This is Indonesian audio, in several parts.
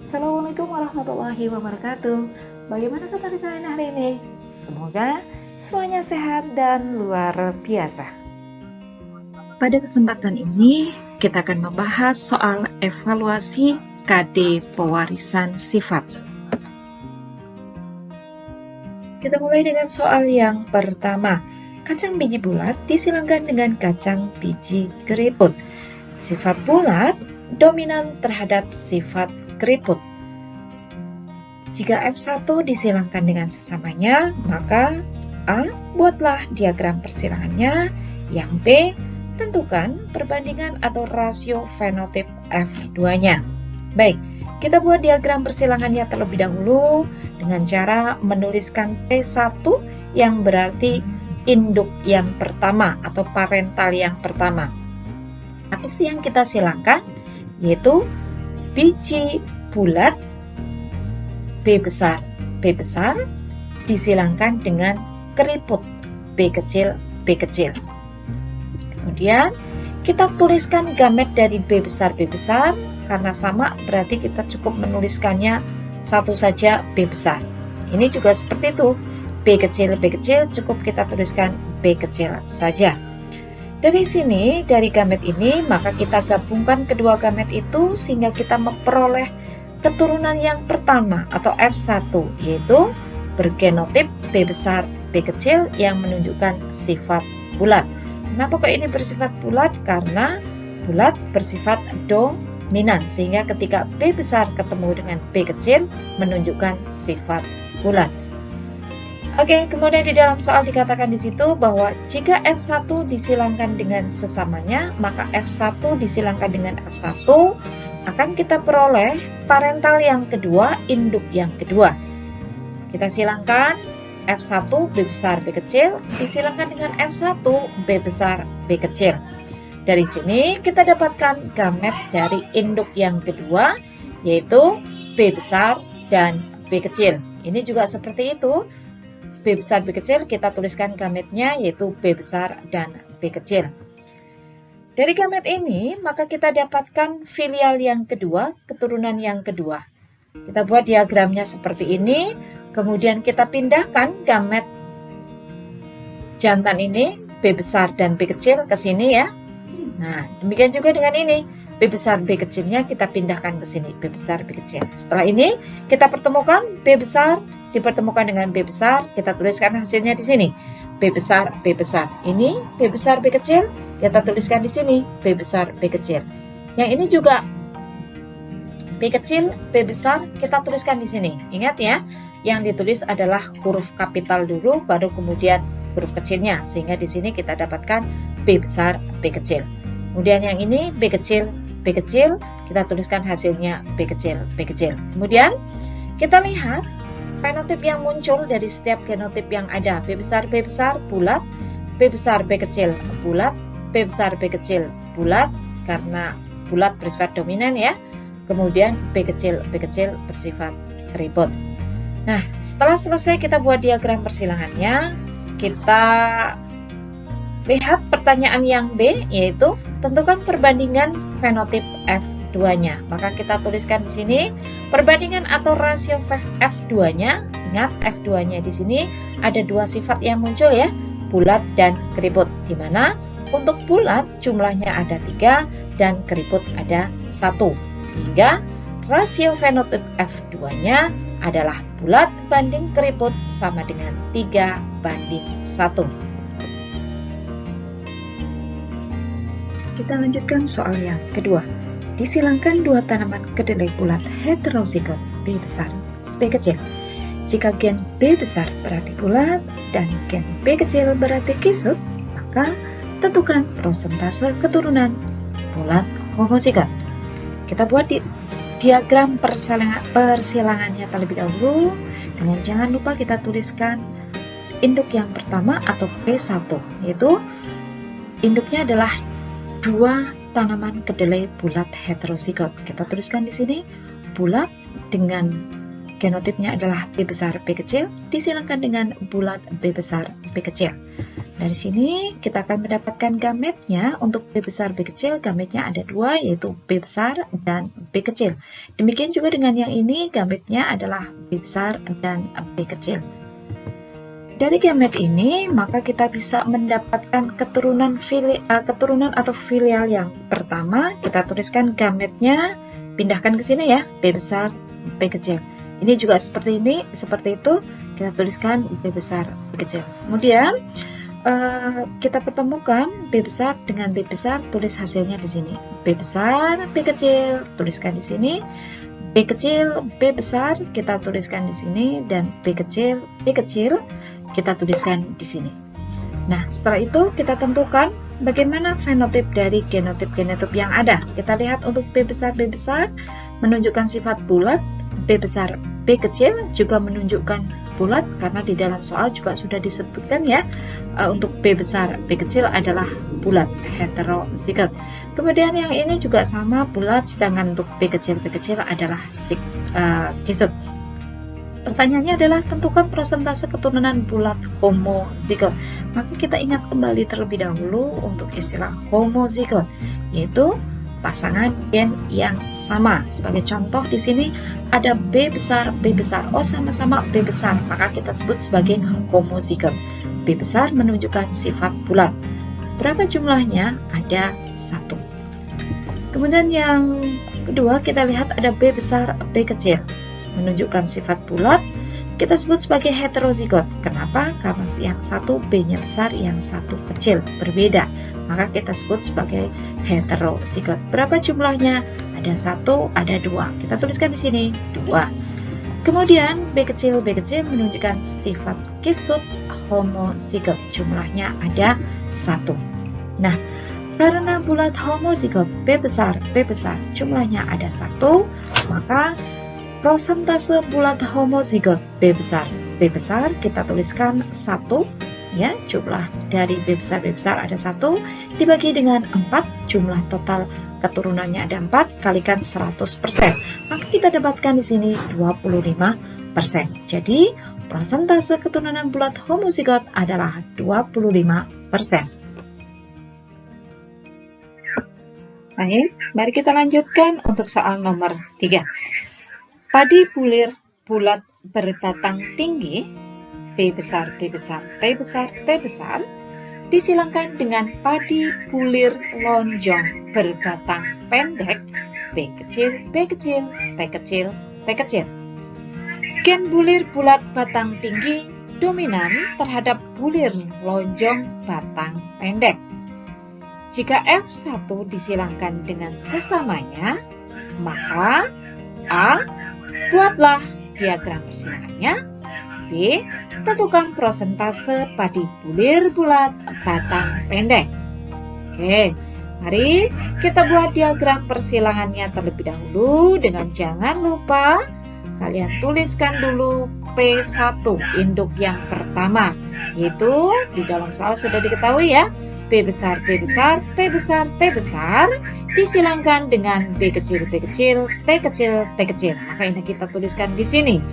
Assalamualaikum warahmatullahi wabarakatuh. Bagaimana kabar kalian hari ini? Semoga semuanya sehat dan luar biasa. Pada kesempatan ini, kita akan membahas soal evaluasi KD pewarisan sifat. Kita mulai dengan soal yang pertama. Kacang biji bulat disilangkan dengan kacang biji keriput. Sifat bulat dominan terhadap sifat keriput. Jika F1 disilangkan dengan sesamanya, maka A. Buatlah diagram persilangannya. Yang B. Tentukan perbandingan atau rasio fenotip F2-nya. Baik, kita buat diagram persilangannya terlebih dahulu dengan cara menuliskan P1 yang berarti induk yang pertama atau parental yang pertama. Apa sih yang kita silangkan? Yaitu biji bulat B besar disilangkan dengan keriput B kecil. Kemudian kita tuliskan gamet dari B besar karena sama berarti kita cukup menuliskannya satu saja B besar. Ini juga seperti itu, B kecil cukup kita tuliskan B kecil saja. Dari sini, dari gamet ini, maka kita gabungkan kedua gamet itu sehingga kita memperoleh keturunan yang pertama atau F1, yaitu bergenotip B besar B kecil yang menunjukkan sifat bulat. Kenapa kok ini bersifat bulat? Karena bulat bersifat dominan, sehingga ketika B besar ketemu dengan B kecil menunjukkan sifat bulat. Oke, kemudian di dalam soal dikatakan di situ bahwa jika F1 disilangkan dengan sesamanya, maka F1 disilangkan dengan F1 akan kita peroleh parental yang kedua, induk yang kedua. Kita silangkan F1 B besar B kecil disilangkan dengan F1 B besar B kecil. Dari sini kita dapatkan gamet dari induk yang kedua, yaitu B besar dan B kecil. Ini juga seperti itu. B besar B kecil kita tuliskan gametnya yaitu B besar dan B kecil. Dari gamet ini maka kita dapatkan filial yang kedua, keturunan yang kedua. Kita buat diagramnya seperti ini, kemudian kita pindahkan gamet jantan ini B besar dan B kecil ke sini ya. Nah, demikian juga dengan ini. B besar B kecilnya kita pindahkan ke sini, B besar B kecil. Setelah ini kita pertemukan B besar dipertemukan dengan B besar, kita tuliskan hasilnya di sini. B besar B besar. Ini B besar B kecil, kita tuliskan di sini B besar B kecil. Yang ini juga B kecil B besar, kita tuliskan di sini. Ingat ya, yang ditulis adalah huruf kapital dulu baru kemudian huruf kecilnya, sehingga di sini kita dapatkan B besar B kecil. Kemudian yang ini B kecil B kecil, kita tuliskan hasilnya B kecil B kecil. Kemudian kita lihat fenotip yang muncul dari setiap genotip yang ada. B besar bulat, B besar B kecil bulat, B besar B kecil bulat karena bulat bersifat dominan ya. Kemudian B kecil bersifat keriput. Nah, setelah selesai kita buat diagram persilangannya, kita lihat pertanyaan yang B, yaitu tentukan perbandingan fenotip F2-nya. Maka kita tuliskan di sini perbandingan atau rasio F2-nya. Ingat F2-nya di sini ada dua sifat yang muncul ya, bulat dan keriput. Di mana untuk bulat jumlahnya ada 3 dan keriput ada 1. Sehingga rasio fenotip F2-nya adalah bulat banding keriput sama dengan 3:1. Kita lanjutkan soal yang kedua. Disilangkan dua tanaman kedelai bulat heterozigot B besar B kecil. Jika gen B besar berarti bulat dan gen B kecil berarti kisut, maka tentukan prosentase keturunan bulat homozigot. Kita buat diagram persilangannya terlebih dahulu, dengan jangan lupa kita tuliskan induk yang pertama atau P1, yaitu induknya adalah dua tanaman kedelai bulat heterozigot. Kita tuliskan di sini bulat dengan genotipnya adalah B besar B kecil, disilangkan dengan bulat B besar B kecil. Dari sini kita akan mendapatkan gametnya. Untuk B besar B kecil, gametnya ada dua, yaitu B besar dan B kecil. Demikian juga dengan yang ini, gametnya adalah B besar dan B kecil. Dari gamet ini, maka kita bisa mendapatkan keturunan atau filial yang pertama. Kita tuliskan gametnya, pindahkan ke sini ya, B besar, B kecil. Ini juga seperti ini, seperti itu, kita tuliskan B besar, B kecil. Kemudian kita pertemukan B besar dengan B besar, tulis hasilnya di sini. B besar, B kecil, tuliskan di sini. B kecil, B besar, kita tuliskan di sini, dan B kecil, B kecil, kita tuliskan di sini. Nah, setelah itu kita tentukan bagaimana fenotip dari genotip-genotip yang ada. Kita lihat untuk B besar menunjukkan sifat bulat, B besar B kecil juga menunjukkan bulat, karena di dalam soal juga sudah disebutkan ya, untuk B besar B kecil adalah bulat, heterozigot. Kemudian yang ini juga sama, bulat, sedangkan untuk B kecil adalah disout. Pertanyaannya adalah tentukan persentase keturunan bulat homozigot. Maka kita ingat kembali terlebih dahulu untuk istilah homozigot, yaitu pasangan gen yang sama. Sebagai contoh di sini ada B besar, oh sama-sama B besar, maka kita sebut sebagai homozigot. B besar menunjukkan sifat bulat. Berapa jumlahnya? Ada 1. Kemudian yang kedua kita lihat ada B besar, B kecil, menunjukkan sifat bulat, kita sebut sebagai heterozigot. Kenapa? Karena yang satu B-nya besar, yang satu kecil, berbeda. Maka kita sebut sebagai heterozigot. Berapa jumlahnya? Ada 1, ada 2. Kita tuliskan di sini 2. Kemudian B kecil menunjukkan sifat kisut homozigot. Jumlahnya ada 1. Nah, karena bulat homozigot B besar, jumlahnya ada 1, maka prosentase bulat homozigot B besar kita tuliskan 1 ya, jumlah dari B besar ada 1 dibagi dengan 4, jumlah total keturunannya ada 4, kalikan 100%. Maka kita dapatkan di sini 25%. Jadi prosentase keturunan bulat homozigot adalah 25%. Baik, mari kita lanjutkan untuk soal nomor 3. Padi bulir bulat berbatang tinggi B besar, T besar disilangkan dengan padi bulir lonjong berbatang pendek B kecil, T kecil. Gen bulir bulat batang tinggi dominan terhadap bulir lonjong batang pendek. Jika F1 disilangkan dengan sesamanya, maka A. Buatlah diagram persilangannya. B. Tentukan prosentase padi bulir bulat batang pendek. Oke, mari kita buat diagram persilangannya terlebih dahulu. Dengan jangan lupa kalian tuliskan dulu P1, induk yang pertama, yaitu di dalam soal sudah diketahui ya, B besar, T besar disilangkan dengan B kecil, T kecil. Maka ini kita tuliskan di sini.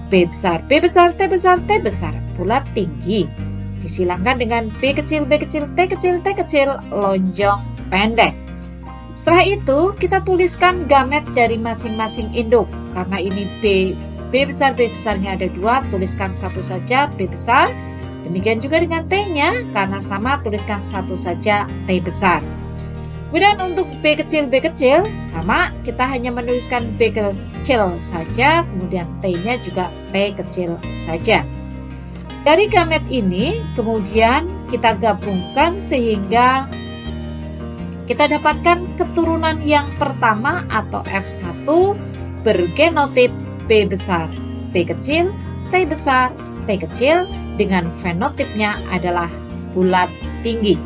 B besar, T besar, bulat tinggi. Disilangkan dengan B kecil, T kecil, lonjong pendek. Setelah itu kita tuliskan gamet dari masing-masing induk. Karena ini B besarnya ada 2, tuliskan 1 saja B besar. Demikian juga dengan T-nya, karena sama tuliskan 1 saja T besar. Kemudian untuk B kecil sama, kita hanya menuliskan B kecil saja, kemudian T-nya juga T kecil saja. Dari gamet ini kemudian kita gabungkan sehingga kita dapatkan keturunan yang pertama atau F1 bergenotip B besar, B kecil, T besar, T kecil dengan fenotipnya adalah bulat tinggi.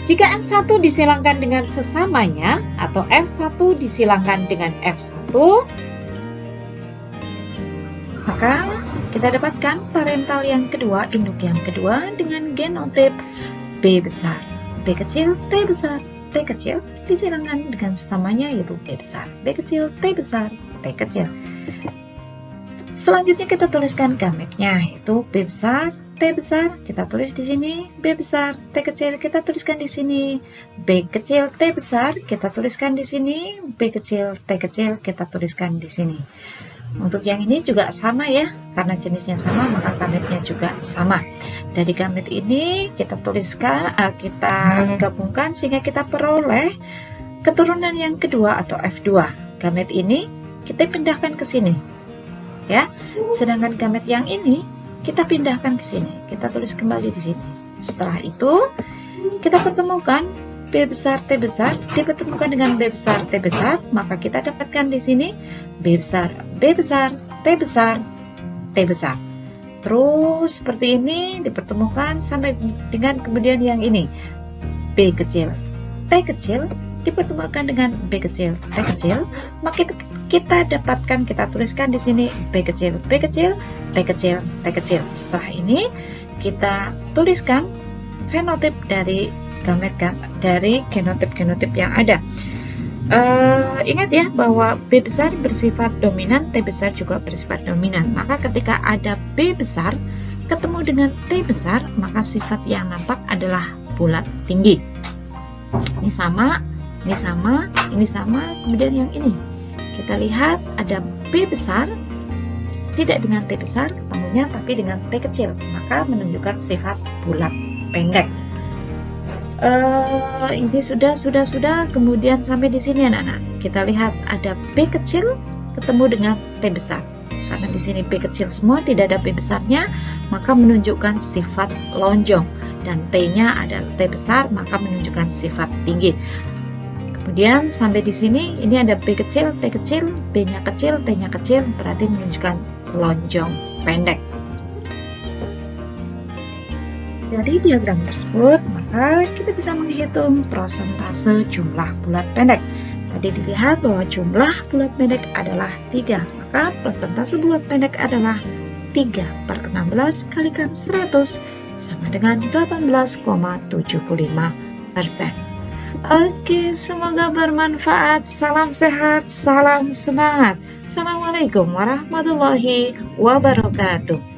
Jika F1 disilangkan dengan sesamanya atau F1 disilangkan dengan F1, maka kita dapatkan parental yang kedua, induk yang kedua dengan genotip B besar, B kecil, T besar, T kecil disilangan dengan sesamanya, yaitu B besar, B kecil, T besar, T kecil. Selanjutnya kita tuliskan gametnya, yaitu B besar, T besar, kita tulis di sini, B besar, T kecil, kita tuliskan di sini, B kecil, T besar, kita tuliskan di sini, B kecil, T kecil, kita tuliskan di sini. Untuk yang ini juga sama ya, karena jenisnya sama maka gametnya juga sama. Dari gamet ini kita tuliskan, kita gabungkan sehingga kita peroleh keturunan yang kedua atau F2. Gamet ini kita pindahkan ke sini, ya. Sedangkan gamet yang ini kita pindahkan ke sini, kita tulis kembali di sini. Setelah itu kita pertemukan B besar T besar dipertemukan dengan B besar T besar, maka kita dapatkan di sini B besar B besar T besar T besar. Terus seperti ini dipertemukan sampai dengan kemudian yang ini, B kecil T kecil dipertemukan dengan B kecil T kecil, maka kita dapatkan, kita tuliskan di sini B kecil B kecil T kecil T kecil. Setelah ini kita tuliskan fenotip dari gamet dari genotip yang ada. Ingat ya bahwa B besar bersifat dominan, T besar juga bersifat dominan. Maka ketika ada B besar ketemu dengan T besar, maka sifat yang nampak adalah bulat tinggi. Ini sama, ini sama, ini sama, kemudian yang ini. Kita lihat ada B besar tidak dengan T besar ketemunya, tapi dengan T kecil, maka menunjukkan sifat bulat pendek. Ini sudah. Kemudian sampai di sini anak-anak. Kita lihat ada B kecil ketemu dengan T besar. Karena di sini B kecil semua, tidak ada B besarnya, maka menunjukkan sifat lonjong. Dan T-nya adalah T besar, maka menunjukkan sifat tinggi. Kemudian sampai di sini, ini ada B kecil, T kecil, B-nya kecil, T-nya kecil, berarti menunjukkan lonjong pendek. Dari diagram tersebut, maka kita bisa menghitung persentase jumlah bulat pendek. Tadi dilihat bahwa jumlah bulat pendek adalah 3, maka persentase bulat pendek adalah 3/16 kalikan 100 sama dengan 18,75%. Oke, semoga bermanfaat. Salam sehat, salam semangat. Assalamualaikum warahmatullahi wabarakatuh.